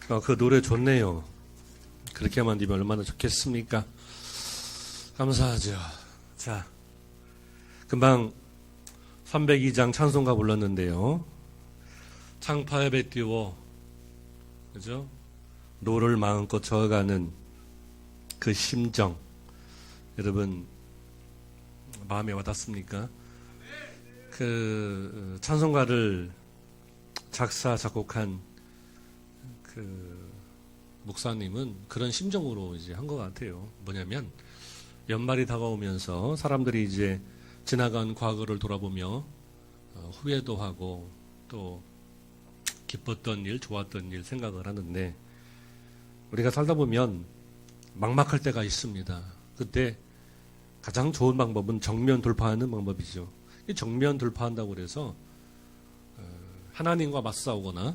그 노래 좋네요. 그렇게 만들면 얼마나 좋겠습니까? 감사하죠. 자, 금방 302장 찬송가 불렀는데요. 창파에 배 띄워, 그죠? 노를 마음껏 저어가는 그 심정, 여러분 마음에 와닿습니까? 그 찬송가를 작사 작곡한 그 목사님은 그런 심정으로 이제 한 것 같아요. 뭐냐면 연말이 다가오면서 사람들이 이제 지나간 과거를 돌아보며 후회도 하고 또 기뻤던 일, 좋았던 일 생각을 하는데, 우리가 살다 보면 막막할 때가 있습니다. 그때 가장 좋은 방법은 정면 돌파하는 방법이죠. 이 정면 돌파한다고 그래서 하나님과 맞싸우거나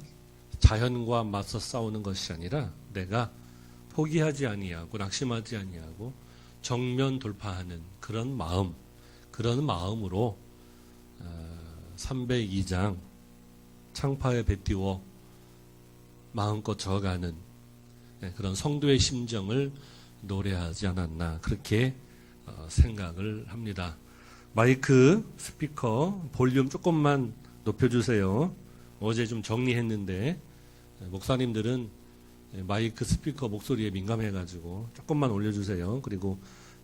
자연과 맞서 싸우는 것이 아니라 내가 포기하지 아니하고 낙심하지 아니하고 정면 돌파하는 그런 마음, 그런 마음으로 302장 창파에 배 띄워 마음껏 저어가는 그런 성도의 심정을 노래하지 않았나, 그렇게 생각을 합니다. 마이크, 스피커 볼륨 조금만 높여주세요. 어제 좀 정리했는데 목사님들은 마이크, 스피커 목소리에 민감해가지고 조금만 올려주세요. 그리고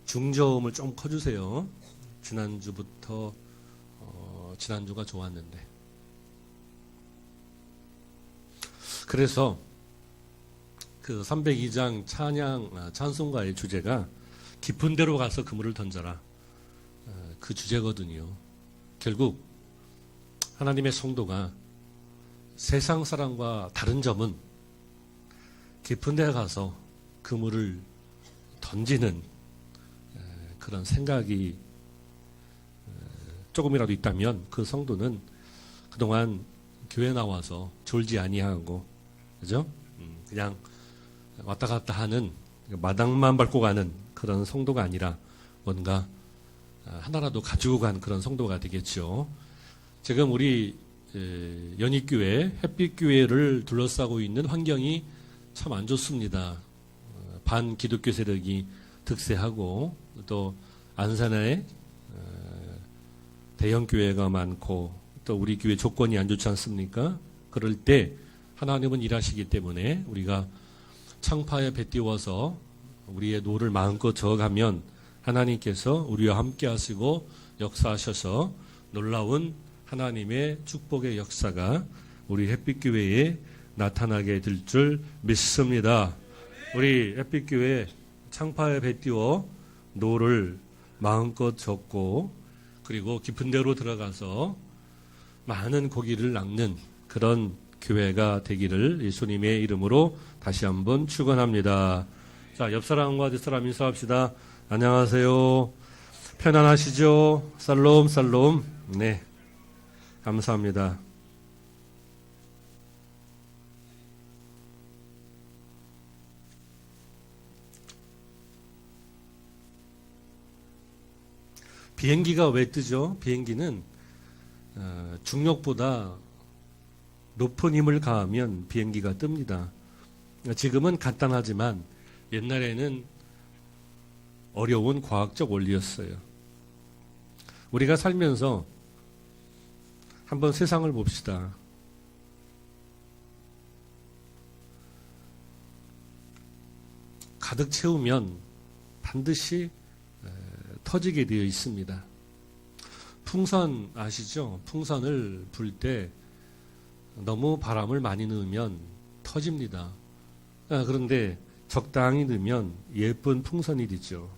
중저음을 좀 커주세요. 지난주부터 지난주가 좋았는데. 그래서 그 302장 찬송가의 주제가 깊은 데로 가서 그물을 던져라, 그 주제거든요. 결국 하나님의 성도가 세상 사람과 다른 점은 깊은 데 가서 그물을 던지는 그런 생각이 조금이라도 있다면 그 성도는 그동안 교회 나와서 졸지 아니하고, 그죠? 그냥 왔다 갔다 하는, 마당만 밟고 가는 그런 성도가 아니라 뭔가 하나라도 가지고 간 그런 성도가 되겠죠. 지금 우리 연희교회, 햇빛교회를 둘러싸고 있는 환경이 참 안 좋습니다. 반기독교 세력이 득세하고 또 안산에 대형교회가 많고 또 우리 교회 조건이 안 좋지 않습니까? 그럴 때 하나님은 일하시기 때문에 우리가 창파에 배 띄워서 우리의 노를 마음껏 저어가면 하나님께서 우리와 함께 하시고 역사하셔서 놀라운 하나님의 축복의 역사가 우리 햇빛교회에 나타나게 될 줄 믿습니다. 우리 햇빛교회 창파에 배 띄워 노를 마음껏 젓고 그리고 깊은 데로 들어가서 많은 고기를 낚는 그런 교회가 되기를 예수님의 이름으로 다시 한번 축원합니다. 자, 옆 사람과 뒷 사람 인사합시다. 안녕하세요. 편안하시죠? 살롬 살롬. 네, 감사합니다. 비행기가 왜 뜨죠? 비행기는 중력보다 높은 힘을 가하면 비행기가 뜹니다. 지금은 간단하지만 옛날에는 어려운 과학적 원리였어요. 우리가 살면서 한번 세상을 봅시다. 가득 채우면 반드시 터지게 되어 있습니다. 풍선 아시죠? 풍선을 불 때 너무 바람을 많이 넣으면 터집니다. 그런데 적당히 넣으면 예쁜 풍선이 되죠.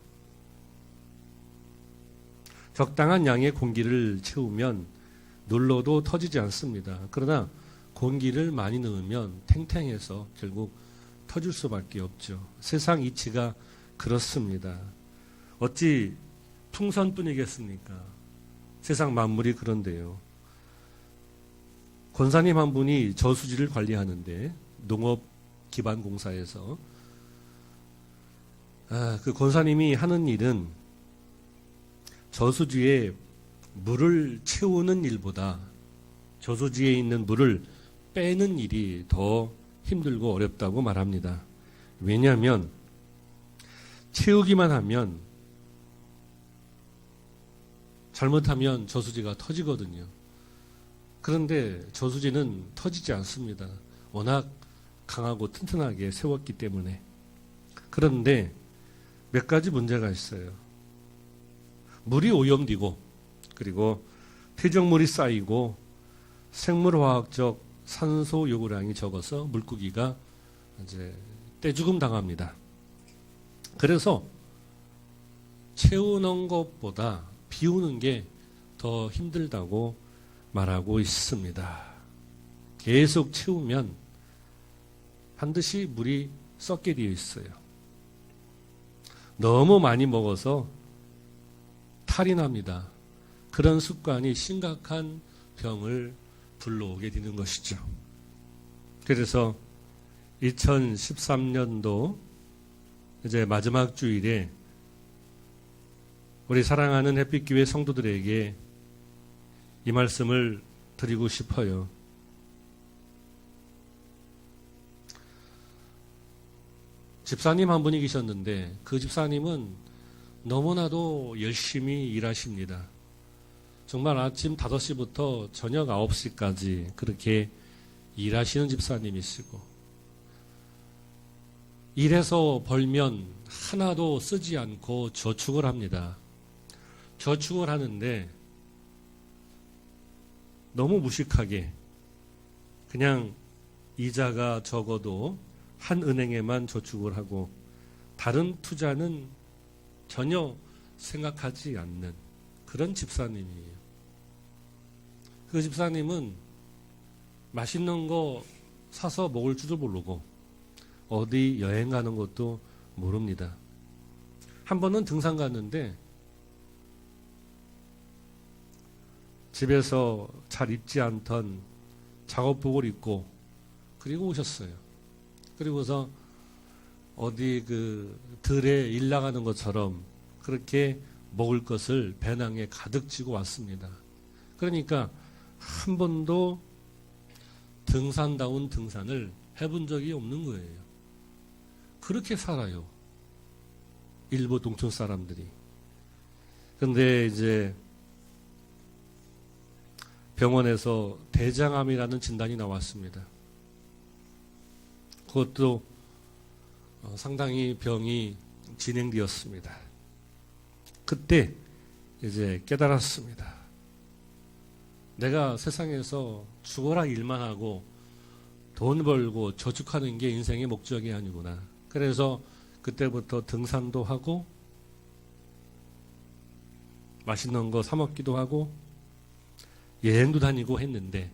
적당한 양의 공기를 채우면 눌러도 터지지 않습니다. 그러나 공기를 많이 넣으면 탱탱해서 결국 터질 수밖에 없죠. 세상 이치가 그렇습니다. 어찌 풍선뿐이겠습니까? 세상 만물이 그런데요. 권사님 한 분이 저수지를 관리하는데 농업기반공사에서 그 권사님이 하는 일은 저수지에 물을 채우는 일보다 저수지에 있는 물을 빼는 일이 더 힘들고 어렵다고 말합니다. 왜냐하면 채우기만 하면 잘못하면 저수지가 터지거든요. 그런데 저수지는 터지지 않습니다. 워낙 강하고 튼튼하게 세웠기 때문에. 그런데 몇 가지 문제가 있어요. 물이 오염되고 그리고 퇴적물이 쌓이고 생물화학적 산소 요구량이 적어서 물고기가 이제 떼죽음 당합니다. 그래서 채우는 것보다 비우는 게 더 힘들다고 말하고 있습니다. 계속 채우면 반드시 물이 썩게 되어 있어요. 너무 많이 먹어서 탈이 납니다. 그런 습관이 심각한 병을 불러오게 되는 것이죠. 그래서 2013년도 이제 마지막 주일에 우리 사랑하는 햇빛교회 성도들에게 이 말씀을 드리고 싶어요. 집사님 한 분이 계셨는데 그 집사님은 너무나도 열심히 일하십니다. 정말 아침 5시부터 저녁 9시까지 그렇게 일하시는 집사님이시고 일해서 벌면 하나도 쓰지 않고 저축을 합니다. 저축을 하는데 너무 무식하게 그냥 이자가 적어도 한 은행에만 저축을 하고 다른 투자는 전혀 생각하지 않는 그런 집사님이에요. 그 집사님은 맛있는 거 사서 먹을 줄도 모르고 어디 여행 가는 것도 모릅니다. 한 번은 등산 갔는데 집에서 잘 입지 않던 작업복을 입고 그리고 오셨어요. 그리고서 어디 그 들에 일 나가는 것처럼 그렇게 먹을 것을 배낭에 가득 지고 왔습니다. 그러니까 한 번도 등산다운 등산을 해본 적이 없는 거예요. 그렇게 살아요. 일부 동촌 사람들이. 근데 이제 병원에서 대장암이라는 진단이 나왔습니다. 그것도 상당히 병이 진행되었습니다. 그때 이제 깨달았습니다. 내가 세상에서 죽어라 일만 하고 돈 벌고 저축하는 게 인생의 목적이 아니구나. 그래서 그때부터 등산도 하고 맛있는 거 사 먹기도 하고 여행도 다니고 했는데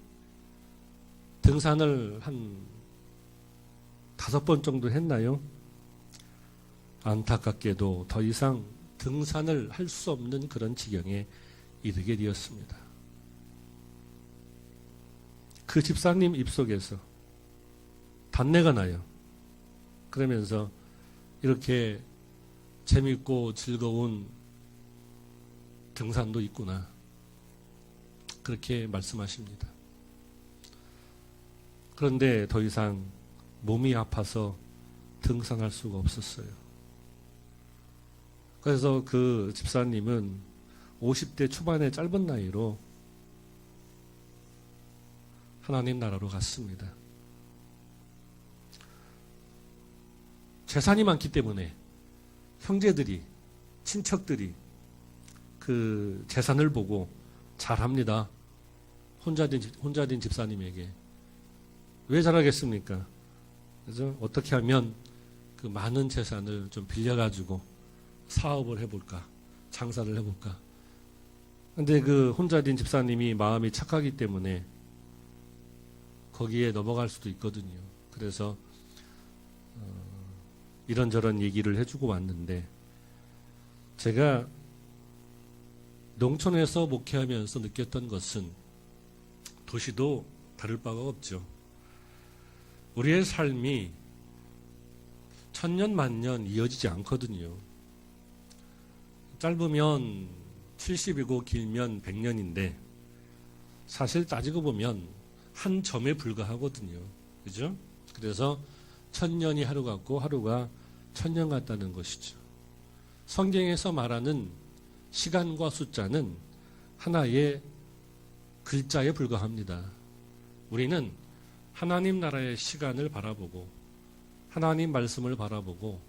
등산을 한 5번 정도 했나요? 안타깝게도 더 이상 등산을 할 수 없는 그런 지경에 이르게 되었습니다. 그 집사님 입속에서 단내가 나요. 그러면서 이렇게 재밌고 즐거운 등산도 있구나. 그렇게 말씀하십니다. 그런데 더 이상 몸이 아파서 등산할 수가 없었어요. 그래서 그 집사님은 50대 초반의 짧은 나이로 하나님 나라로 갔습니다. 재산이 많기 때문에 형제들이, 친척들이 그 재산을 보고 잘합니다. 혼자 된 집사님에게. 왜 잘하겠습니까? 그래서 어떻게 하면 그 많은 재산을 좀 빌려가지고 사업을 해볼까? 장사를 해볼까? 근데 그 혼자 된 집사님이 마음이 착하기 때문에 거기에 넘어갈 수도 있거든요. 그래서 이런저런 얘기를 해주고 왔는데 제가 농촌에서 목회하면서 느꼈던 것은 도시도 다를 바가 없죠. 우리의 삶이 천년 만년 이어지지 않거든요. 짧으면 70이고 길면 100년인데 사실 따지고 보면 한 점에 불과하거든요. 그죠? 그래서 천년이 하루 같고 하루가 천년 같다는 것이죠. 성경에서 말하는 시간과 숫자는 하나의 글자에 불과합니다. 우리는 하나님 나라의 시간을 바라보고 하나님 말씀을 바라보고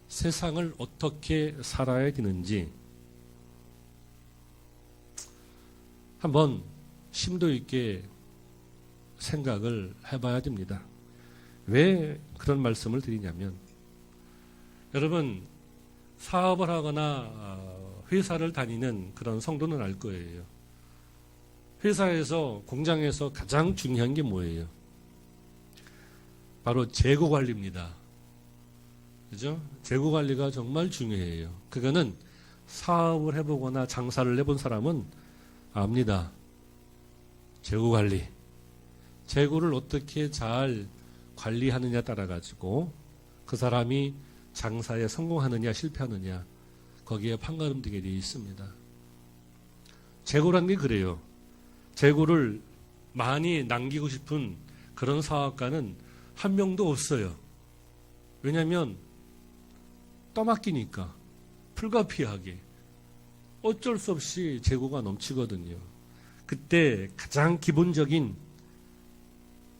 세상을 어떻게 살아야 되는지 한번 심도 있게 생각을 해봐야 됩니다. 왜 그런 말씀을 드리냐면, 여러분 사업을 하거나 회사를 다니는 그런 성도는 알 거예요. 회사에서, 공장에서 가장 중요한 게 뭐예요? 바로 재고 관리입니다. 그죠? 재고 관리가 정말 중요해요. 그거는 사업을 해보거나 장사를 해본 사람은 압니다. 재고 관리. 재고를 어떻게 잘 관리하느냐 따라 가지고 그 사람이 장사에 성공하느냐 실패하느냐 거기에 판가름되게 되어 있습니다. 재고라는 게 그래요. 재고를 많이 남기고 싶은 그런 사업가는 한 명도 없어요. 왜냐하면 떠맡기니까 불가피하게 어쩔 수 없이 재고가 넘치거든요. 그때 가장 기본적인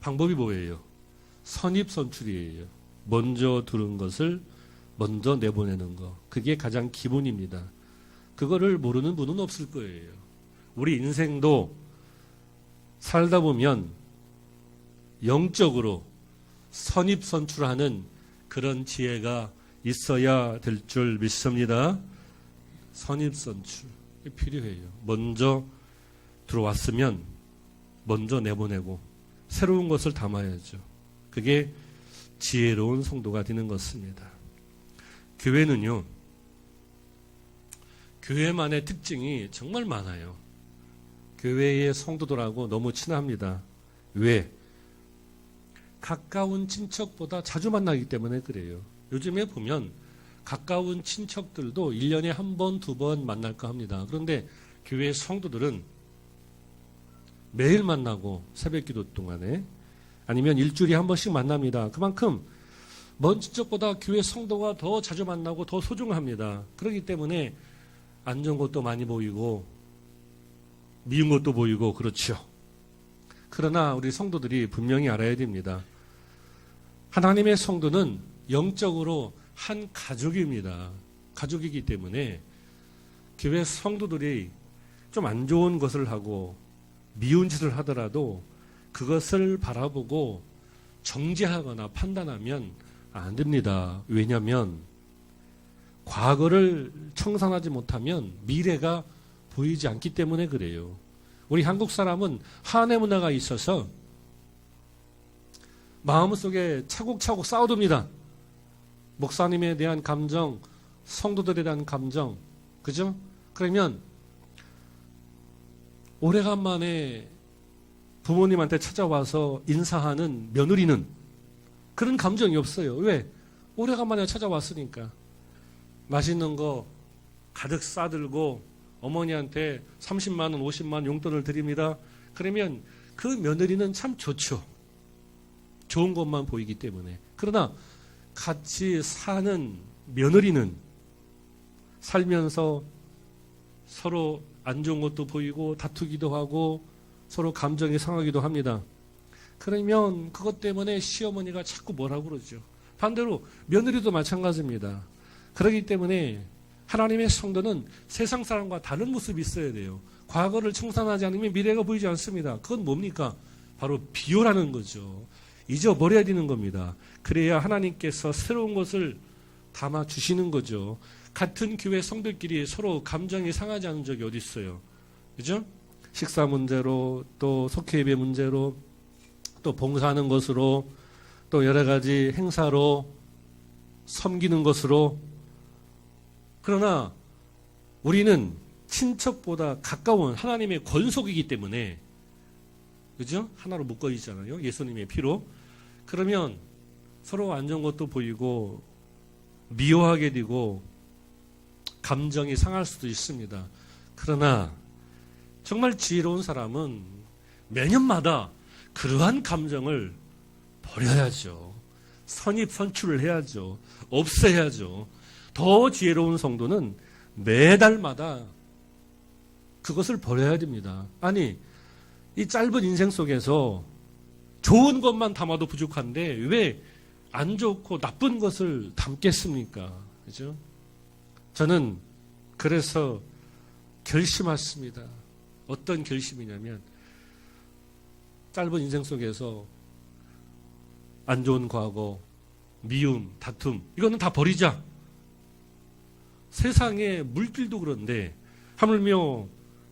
방법이 뭐예요? 선입선출이에요. 먼저 들은 것을 먼저 내보내는 거. 그게 가장 기본입니다. 그거를 모르는 분은 없을 거예요. 우리 인생도 살다 보면 영적으로 선입선출하는 그런 지혜가 있어야 될 줄 믿습니다. 선입선출 필요해요. 먼저 들어왔으면 먼저 내보내고 새로운 것을 담아야죠. 그게 지혜로운 성도가 되는 것입니다. 교회는요, 교회만의 특징이 정말 많아요. 교회의 성도들하고 너무 친합니다. 왜? 가까운 친척보다 자주 만나기 때문에 그래요. 요즘에 보면 가까운 친척들도 1년에 한 번, 두 번 만날까 합니다. 그런데 교회 성도들은 매일 만나고 새벽 기도 동안에 아니면 일주일에 한 번씩 만납니다. 그만큼 먼 친척보다 교회 성도가 더 자주 만나고 더 소중합니다. 그렇기 때문에 안 좋은 것도 많이 보이고 미운 것도 보이고 그렇죠. 그러나 우리 성도들이 분명히 알아야 됩니다. 하나님의 성도는 영적으로 한 가족입니다. 가족이기 때문에 교회 성도들이 좀 안 좋은 것을 하고 미운 짓을 하더라도 그것을 바라보고 정죄하거나 판단하면 안 됩니다. 왜냐하면 과거를 청산하지 못하면 미래가 보이지 않기 때문에 그래요. 우리 한국 사람은 한해 문화가 있어서 마음속에 차곡차곡 쌓아둡니다. 목사님에 대한 감정, 성도들에 대한 감정, 그죠? 그러면 오래간만에 부모님한테 찾아와서 인사하는 며느리는 그런 감정이 없어요. 왜? 오래간만에 찾아왔으니까. 맛있는 거 가득 싸들고 어머니한테 30만 원, 50만 원 용돈을 드립니다. 그러면 그 며느리는 참 좋죠. 좋은 것만 보이기 때문에. 그러나 같이 사는 며느리는 살면서 서로 안 좋은 것도 보이고 다투기도 하고 서로 감정이 상하기도 합니다. 그러면 그것 때문에 시어머니가 자꾸 뭐라고 그러죠. 반대로 며느리도 마찬가지입니다. 그렇기 때문에 하나님의 성도는 세상 사람과 다른 모습이 있어야 돼요. 과거를 청산하지 않으면 미래가 보이지 않습니다. 그건 뭡니까? 바로 비교라는 거죠. 잊어버려야 되는 겁니다. 그래야 하나님께서 새로운 것을 담아 주시는 거죠. 같은 교회 성도끼리 서로 감정이 상하지 않은 적이 어디 있어요? 그죠? 식사 문제로, 또 속회 예배 문제로, 또 봉사하는 것으로, 또 여러 가지 행사로, 섬기는 것으로. 그러나 우리는 친척보다 가까운 하나님의 권속이기 때문에, 그죠? 하나로 묶어 있잖아요. 예수님의 피로. 그러면 서로 안 좋은 것도 보이고 미워하게 되고 감정이 상할 수도 있습니다. 그러나 정말 지혜로운 사람은 매년마다 그러한 감정을 버려야죠. 선입 선출을 해야죠. 없애야죠. 더 지혜로운 성도는 매달마다 그것을 버려야 됩니다. 아니, 이 짧은 인생 속에서 좋은 것만 담아도 부족한데 왜 안 좋고 나쁜 것을 담겠습니까? 그죠? 저는 그래서 결심했습니다. 어떤 결심이냐면 짧은 인생 속에서 안 좋은 과거, 미움, 다툼 이거는 다 버리자. 세상의 물질도 그런데 하물며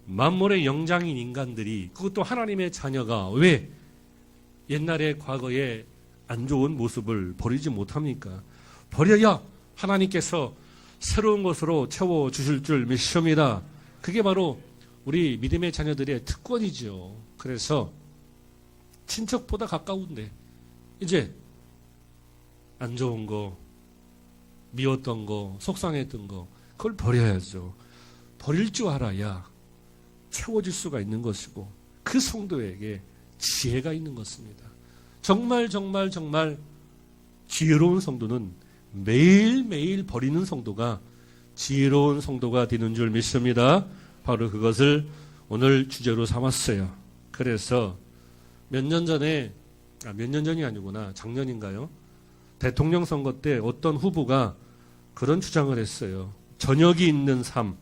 만물의 영장인 인간들이 그것도 하나님의 자녀가 왜 옛날의 과거에 안 좋은 모습을 버리지 못합니까? 버려야 하나님께서 새로운 것으로 채워주실 줄 믿습니다. 그게 바로 우리 믿음의 자녀들의 특권이죠. 그래서 친척보다 가까운데 이제 안 좋은 거, 미웠던 거, 속상했던 거 그걸 버려야죠. 버릴 줄 알아야 채워질 수가 있는 것이고 그 성도에게 지혜가 있는 것입니다. 정말 지혜로운 성도는 매일매일 버리는 성도가 지혜로운 성도가 되는 줄 믿습니다. 바로 그것을 오늘 주제로 삼았어요. 그래서 몇 년 전이 아니구나. 작년인가요? 대통령 선거 때 어떤 후보가 그런 주장을 했어요. 저녁이 있는 삶.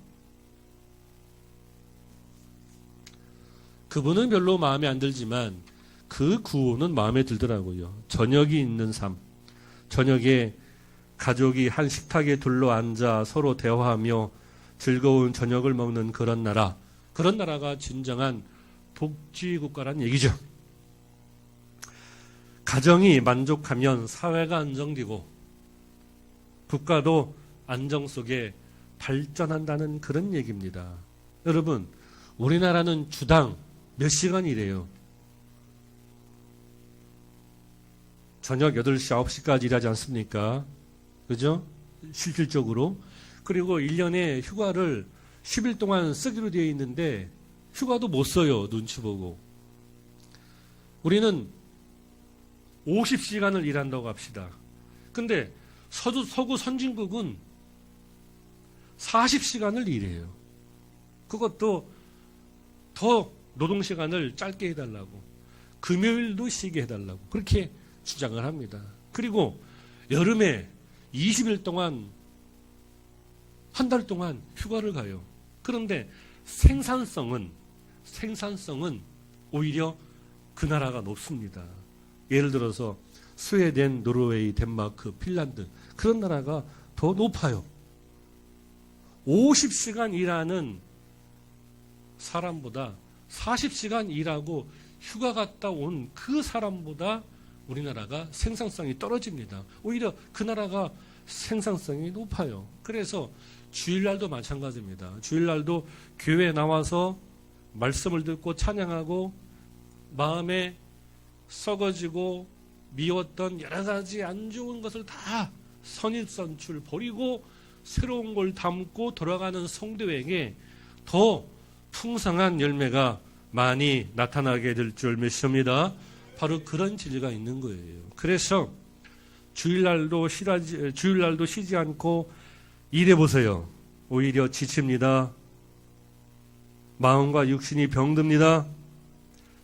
그분은 별로 마음에 안 들지만 그 구호는 마음에 들더라고요. 저녁이 있는 삶. 저녁에 가족이 한 식탁에 둘러앉아 서로 대화하며 즐거운 저녁을 먹는 그런 나라. 그런 나라가 진정한 복지국가란 얘기죠. 가정이 만족하면 사회가 안정되고 국가도 안정 속에 발전한다는 그런 얘기입니다. 여러분, 우리나라는 주당 몇 시간 일해요? 저녁 8시, 9시까지 일하지 않습니까? 그죠? 실질적으로. 그리고 1년에 휴가를 10일 동안 쓰기로 되어 있는데 휴가도 못 써요. 눈치 보고. 우리는 50시간을 일한다고 합시다. 근데 서구 선진국은 40시간을 일해요. 그것도 더 노동시간을 짧게 해달라고. 금요일도 쉬게 해달라고. 그렇게 주장을 합니다. 그리고 여름에 20일 동안 한 달 동안 휴가를 가요. 그런데 생산성은 오히려 그 나라가 높습니다. 예를 들어서 스웨덴, 노르웨이, 덴마크, 핀란드 그런 나라가 더 높아요. 50시간 일하는 사람보다 40시간 일하고 휴가 갔다 온 그 사람보다 우리나라가 생산성이 떨어집니다. 오히려 그 나라가 생산성이 높아요. 그래서 주일날도 마찬가지입니다. 주일날도 교회에 나와서 말씀을 듣고 찬양하고 마음에 썩어지고 미웠던 여러 가지 안 좋은 것을 다 선입선출 버리고 새로운 걸 담고 돌아가는 성도에게 더 풍성한 열매가 많이 나타나게 될 줄 믿습니다. 바로 그런 진리가 있는 거예요. 그래서 주일날도 쉬지 않고 일해보세요. 오히려 지칩니다. 마음과 육신이 병듭니다.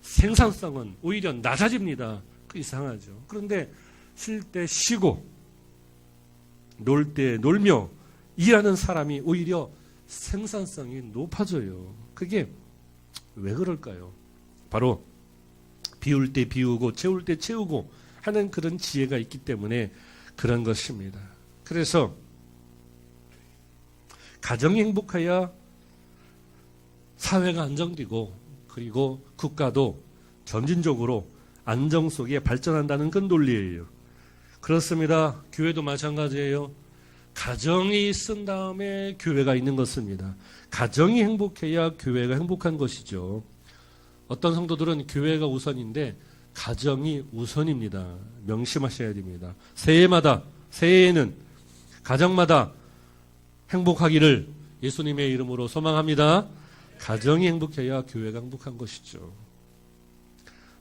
생산성은 오히려 낮아집니다. 그 이상하죠. 그런데 쉴 때 쉬고 놀 때 놀며 일하는 사람이 오히려 생산성이 높아져요. 그게 왜 그럴까요? 바로 비울 때 비우고 채울 때 채우고 하는 그런 지혜가 있기 때문에 그런 것입니다. 그래서 가정이 행복해야 사회가 안정되고 그리고 국가도 점진적으로 안정 속에 발전한다는 그 논리예요. 그렇습니다. 교회도 마찬가지예요. 가정이 쓴 다음에 교회가 있는 것입니다. 가정이 행복해야 교회가 행복한 것이죠. 어떤 성도들은 교회가 우선인데 가정이 우선입니다. 명심하셔야 됩니다. 새해에는 가정마다 행복하기를 예수님의 이름으로 소망합니다. 가정이 행복해야 교회가 행복한 것이죠.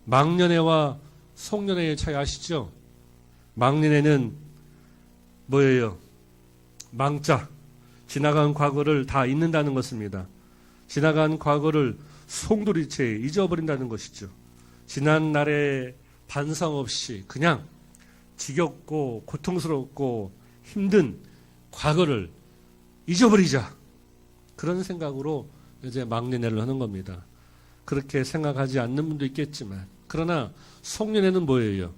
망년회와 송년회의 차이 아시죠? 망년에는 뭐예요? 망자. 지나간 과거를 다 잊는다는 것입니다. 지나간 과거를 송두리째 잊어버린다는 것이죠. 지난 날의 반성 없이 그냥 지겹고 고통스럽고 힘든 과거를 잊어버리자. 그런 생각으로 이제 망년회를 하는 겁니다. 그렇게 생각하지 않는 분도 있겠지만, 그러나 송년회는 뭐예요?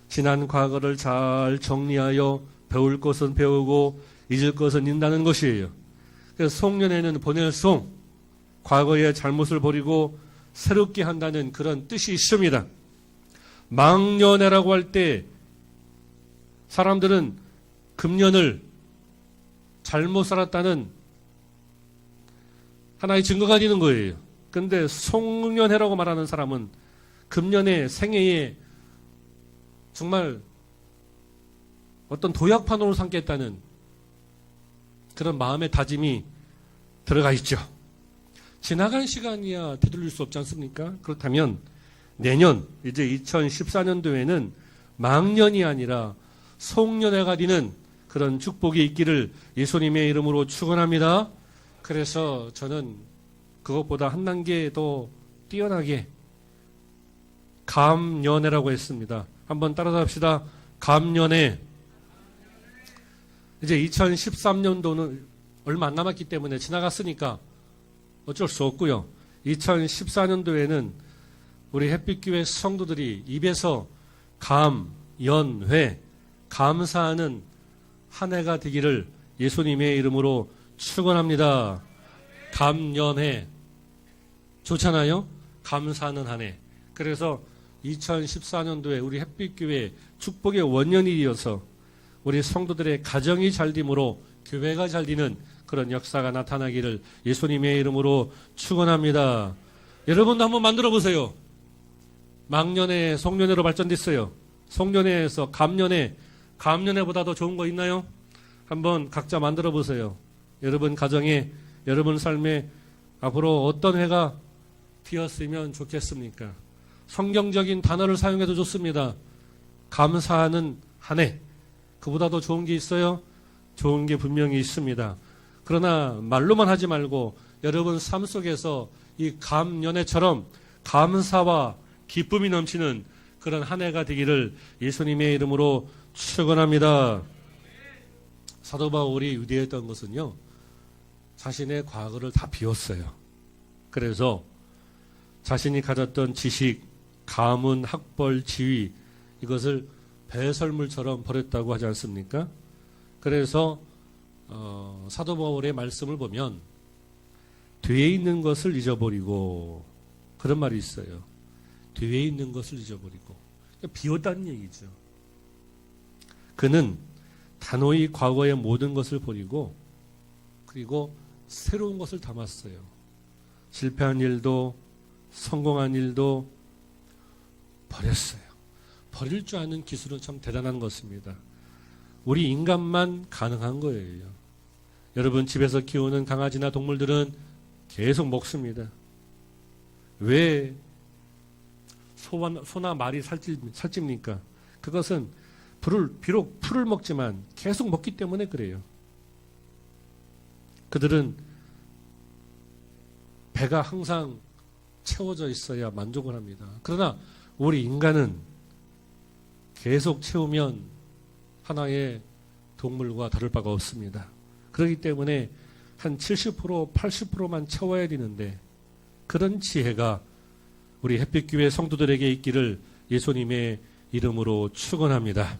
지난 과거를 잘 정리하여 배울 것은 배우고 잊을 것은 잊는다는 것이에요. 그래서 송년회는 보낼 송, 과거의 잘못을 버리고 새롭게 한다는 그런 뜻이 있습니다. 망년회라고 할 때 사람들은 금년을 잘못 살았다는 하나의 증거가 되는 거예요. 그런데 송년회라고 말하는 사람은 금년의 생애에 정말 어떤 도약판으로 삼겠다는 그런 마음의 다짐이 들어가 있죠. 지나간 시간이야 되돌릴 수 없지 않습니까? 그렇다면 내년 이제 2014년도에는 망년이 아니라 송년회가 되는 그런 축복이 있기를 예수님의 이름으로 축원합니다. 그래서 저는 그것보다 한 단계 더 뛰어나게 감년회라고 했습니다. 한번 따라서 합시다. 감년회. 이제 2013년도는 얼마 안 남았기 때문에 지나갔으니까 어쩔 수 없고요. 2014년도에는 우리 햇빛교회 성도들이 입에서 감연회, 감사하는 한 해가 되기를 예수님의 이름으로 축원합니다. 감연회 좋잖아요. 감사하는 한 해. 그래서 2014년도에 우리 햇빛교회 축복의 원년이 되어서 우리 성도들의 가정이 잘됨으로 교회가 잘되는 그런 역사가 나타나기를 예수님의 이름으로 축원합니다. 여러분도 한번 만들어 보세요. 망년회, 송년회로 발전됐어요. 송년회에서 감년회, 감년회보다 더 좋은 거 있나요? 한번 각자 만들어 보세요. 여러분 가정에, 여러분 삶에 앞으로 어떤 회가 되었으면 좋겠습니까? 성경적인 단어를 사용해도 좋습니다. 감사하는 한 해. 그보다 더 좋은 게 있어요? 좋은 게 분명히 있습니다. 그러나 말로만 하지 말고 여러분 삶 속에서 이 감연회처럼 감사와 기쁨이 넘치는 그런 한 해가 되기를 예수님의 이름으로 축원합니다. 사도 바울이 위대했던 것은요, 자신의 과거를 다 비웠어요. 그래서 자신이 가졌던 지식, 가문, 학벌, 지위, 이것을 배설물처럼 버렸다고 하지 않습니까? 그래서 사도 바울의 말씀을 보면 뒤에 있는 것을 잊어버리고, 그런 말이 있어요. 뒤에 있는 것을 잊어버리고, 비웠다는 얘기죠. 그는 단호히 과거의 모든 것을 버리고 그리고 새로운 것을 담았어요. 실패한 일도 성공한 일도 버렸어요. 버릴 줄 아는 기술은 참 대단한 것입니다. 우리 인간만 가능한 거예요. 여러분 집에서 키우는 강아지나 동물들은 계속 먹습니다. 왜 소나 말이 살찝니까? 그것은 비록 풀을 먹지만 계속 먹기 때문에 그래요. 그들은 배가 항상 채워져 있어야 만족을 합니다. 그러나 우리 인간은 계속 채우면 하나의 동물과 다를 바가 없습니다. 그렇기 때문에 한 70%, 80%만 채워야 되는데, 그런 지혜가 우리 햇빛교회 성도들에게 있기를 예수님의 이름으로 축원합니다.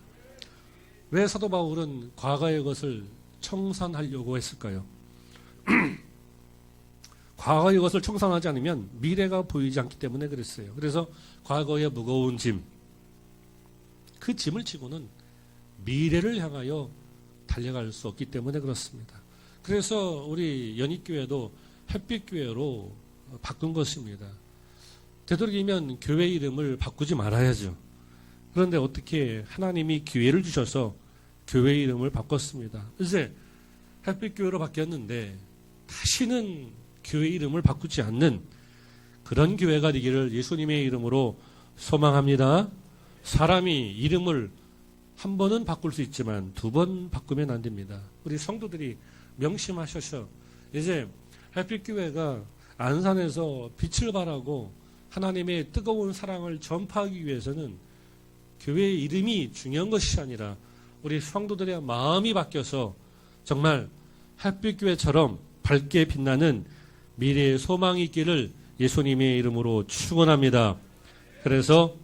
왜 사도 바울은 과거의 것을 청산하려고 했을까요? 과거의 것을 청산하지 않으면 미래가 보이지 않기 때문에 그랬어요. 그래서 과거의 무거운 짐, 그 짐을 지고는 미래를 향하여 달려갈 수 없기 때문에 그렇습니다. 그래서 우리 연희교회도 햇빛교회로 바꾼 것입니다. 되도록이면 교회 이름을 바꾸지 말아야죠. 그런데 어떻게 하나님이 기회를 주셔서 교회 이름을 바꿨습니다. 이제 햇빛교회로 바뀌었는데 다시는 교회 이름을 바꾸지 않는 그런 교회가 되기를 예수님의 이름으로 소망합니다. 사람이 이름을 한 번은 바꿀 수 있지만 두 번 바꾸면 안 됩니다. 우리 성도들이 명심하셔서 이제 햇빛교회가 안산에서 빛을 발하고 하나님의 뜨거운 사랑을 전파하기 위해서는 교회의 이름이 중요한 것이 아니라 우리 성도들의 마음이 바뀌어서 정말 햇빛교회처럼 밝게 빛나는 미래의 소망이 있기를 예수님의 이름으로 축원합니다. 그래서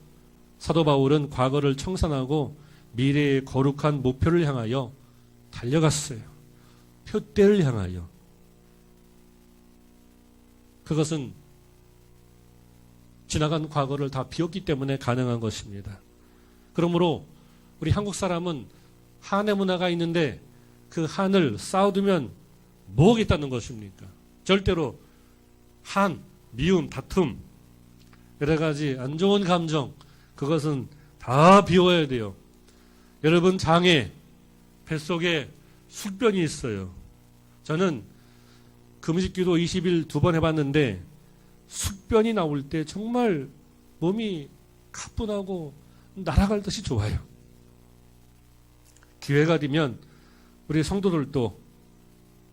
사도 바울은 과거를 청산하고 미래의 거룩한 목표를 향하여 달려갔어요. 표대를 향하여. 그것은 지나간 과거를 다 비웠기 때문에 가능한 것입니다. 그러므로 우리 한국 사람은 한의 문화가 있는데 그 한을 쌓아두면 뭐겠다는 것입니까? 절대로 한, 미움, 다툼, 여러 가지 안 좋은 감정, 그것은 다 비워야 돼요. 여러분, 장에, 뱃속에 숙변이 있어요. 저는 금식기도 20일 2번 해봤는데 숙변이 나올 때 정말 몸이 가뿐하고 날아갈 듯이 좋아요. 기회가 되면 우리 성도들도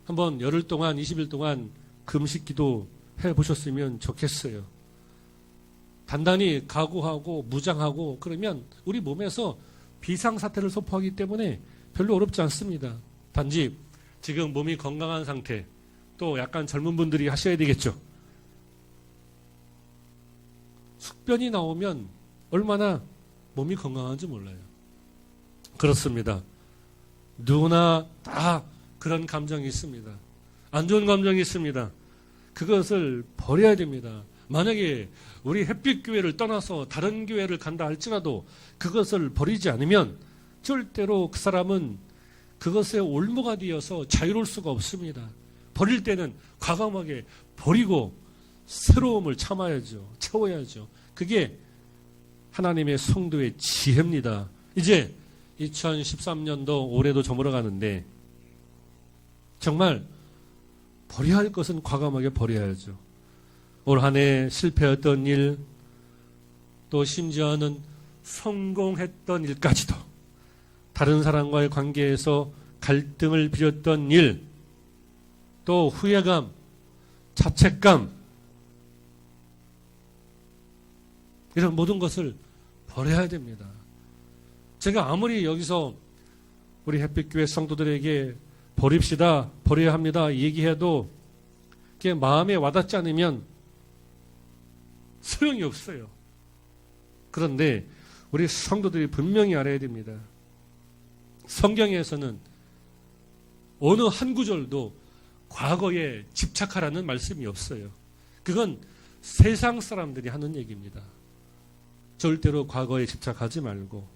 한번 열흘 동안 20일 동안 금식기도 해보셨으면 좋겠어요. 단단히 각오하고 무장하고 그러면 우리 몸에서 비상사태를 선포하기 때문에 별로 어렵지 않습니다. 단지 지금 몸이 건강한 상태, 또 약간 젊은 분들이 하셔야 되겠죠. 숙변이 나오면 얼마나 몸이 건강한지 몰라요. 그렇습니다. 누구나 다 그런 감정이 있습니다. 안 좋은 감정이 있습니다. 그것을 버려야 됩니다. 만약에 우리 햇빛교회를 떠나서 다른 교회를 간다 할지라도 그것을 버리지 않으면 절대로 그 사람은 그것에 올무가 되어서 자유로울 수가 없습니다. 버릴 때는 과감하게 버리고 새로움을 참아야죠. 채워야죠. 그게 하나님의 성도의 지혜입니다. 이제 2013년도 올해도 저물어 가는데 정말 버려야 할 것은 과감하게 버려야죠. 올 한 해 실패했던 일, 또 심지어는 성공했던 일까지도 다른 사람과의 관계에서 갈등을 빚었던 일, 또 후회감, 자책감, 이런 모든 것을 버려야 됩니다. 제가 아무리 여기서 우리 햇빛교회 성도들에게 버립시다, 버려야 합니다 얘기해도 그게 마음에 와닿지 않으면 소용이 없어요. 그런데 우리 성도들이 분명히 알아야 됩니다. 성경에서는 어느 한 구절도 과거에 집착하라는 말씀이 없어요. 그건 세상 사람들이 하는 얘기입니다. 절대로 과거에 집착하지 말고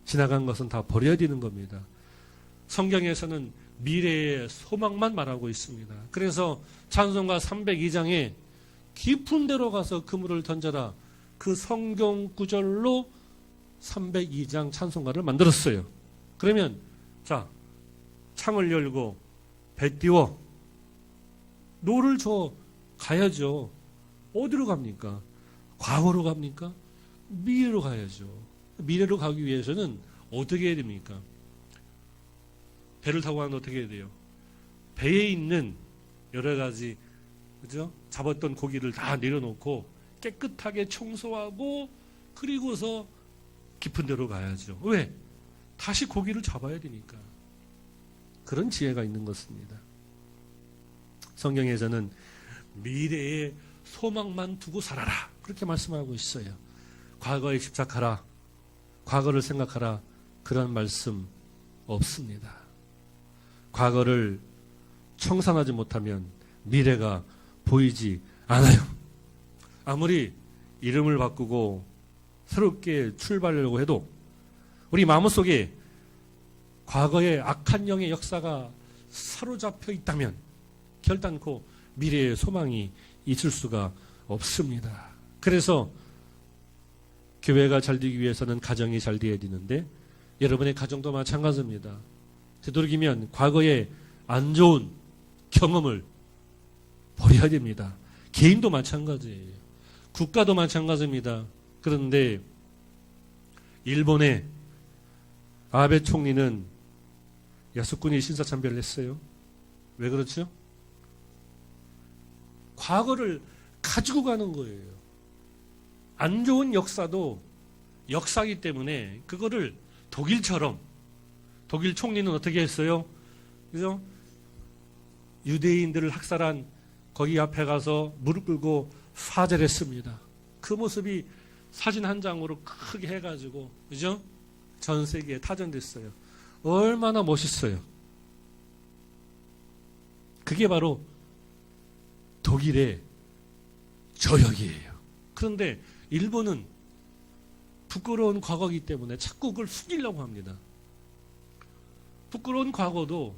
지나간 것은 다 버려야 되는 겁니다. 성경에서는 미래의 소망만 말하고 있습니다. 그래서 찬송가 302장에 깊은 데로 가서 그물을 던져라, 그 성경 구절로 302장 찬송가를 만들었어요. 그러면 자, 창을 열고 배 띄워 노를 저 가야죠. 어디로 갑니까? 과거로 갑니까? 미래로 가야죠. 미래로 가기 위해서는 어떻게 해야 됩니까? 배를 타고 가면 어떻게 해야 돼요? 배에 있는 여러 가지, 그죠? 잡았던 고기를 다 내려놓고 깨끗하게 청소하고 그리고서 깊은 데로 가야죠. 왜? 다시 고기를 잡아야 되니까. 그런 지혜가 있는 것입니다. 성경에서는 미래의 소망만 두고 살아라, 그렇게 말씀하고 있어요. 과거에 집착하라, 과거를 생각하라, 그런 말씀 없습니다. 과거를 청산하지 못하면 미래가 보이지 않아요. 아무리 이름을 바꾸고 새롭게 출발하려고 해도 우리 마음속에 과거의 악한 영의 역사가 사로잡혀 있다면 결단코 미래의 소망이 있을 수가 없습니다. 그래서 교회가 잘 되기 위해서는 가정이 잘 되어야 되는데 여러분의 가정도 마찬가지입니다. 되도록이면 과거의 안 좋은 경험을 버려야 됩니다. 개인도 마찬가지예요. 국가도 마찬가지입니다. 그런데 일본의 아베 총리는 야스쿠니 신사참배를 했어요. 왜 그렇죠? 과거를 가지고 가는 거예요. 안 좋은 역사도 역사이기 때문에 그거를 독일처럼, 독일 총리는 어떻게 했어요? 그죠? 유대인들을 학살한 거기 앞에 가서 무릎 꿇고 사죄를 했습니다. 그 모습이 사진 한 장으로 크게 해가지고, 그죠? 전 세계에 타전됐어요. 얼마나 멋있어요. 그게 바로 독일의 저력이에요. 그런데 일본은 부끄러운 과거이기 때문에 자꾸 그걸 숨기려고 합니다. 부끄러운 과거도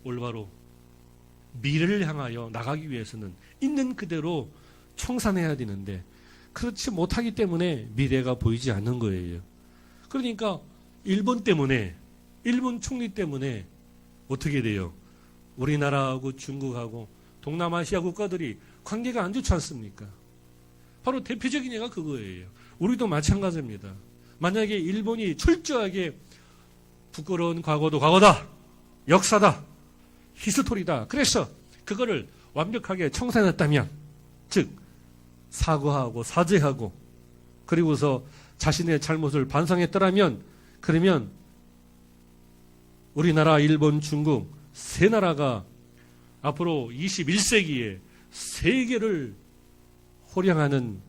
올바로 미래를 향하여 나가기 위해서는 있는 그대로 청산해야 되는데 그렇지 못하기 때문에 미래가 보이지 않는 거예요. 그러니까 일본 때문에, 일본 총리 때문에 어떻게 돼요? 우리나라하고 중국하고 동남아시아 국가들이 관계가 안 좋지 않습니까? 바로 대표적인 예가 그거예요. 우리도 마찬가지입니다. 만약에 일본이 철저하게 부끄러운 과거도 과거다, 역사다, 히스토리다, 그래서 그거를 완벽하게 청산했다면, 즉 사과하고 사죄하고 그리고서 자신의 잘못을 반성했더라면, 그러면 우리나라, 일본, 중국 세 나라가 앞으로 21세기에 세계를 호령하는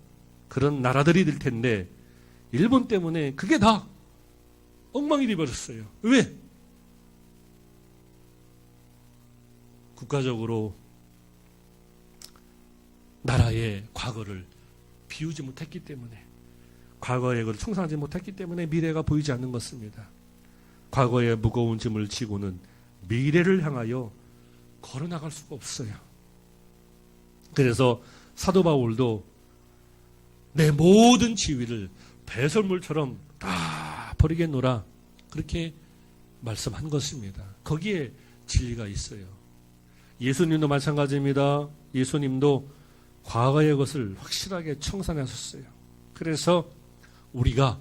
그런 나라들이 될 텐데 일본 때문에 그게 다 엉망이 되어버렸어요. 왜? 국가적으로 나라의 과거를 비우지 못했기 때문에, 과거의 것을 청산하지 못했기 때문에 미래가 보이지 않는 것입니다. 과거의 무거운 짐을 지고는 미래를 향하여 걸어나갈 수가 없어요. 그래서 사도 바울도 내 모든 지위를 배설물처럼 다 버리겠노라, 그렇게 말씀한 것입니다. 거기에 진리가 있어요. 예수님도 마찬가지입니다. 예수님도 과거의 것을 확실하게 청산하셨어요. 그래서 우리가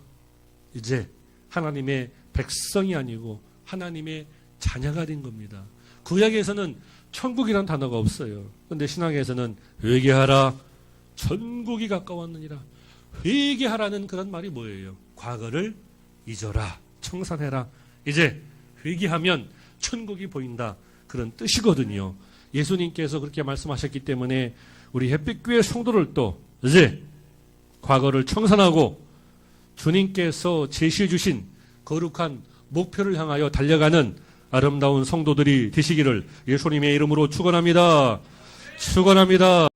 이제 하나님의 백성이 아니고 하나님의 자녀가 된 겁니다. 구약에서는 천국이란 단어가 없어요. 그런데 신약에서는 회개하라, 천국이 가까웠느니라. 회개하라는 그런 말이 뭐예요? 과거를 잊어라, 청산해라. 이제 회개하면 천국이 보인다, 그런 뜻이거든요. 예수님께서 그렇게 말씀하셨기 때문에 우리 햇빛교회 성도를 또 이제 과거를 청산하고 주님께서 제시해 주신 거룩한 목표를 향하여 달려가는 아름다운 성도들이 되시기를 예수님의 이름으로 축원합니다. 축원합니다.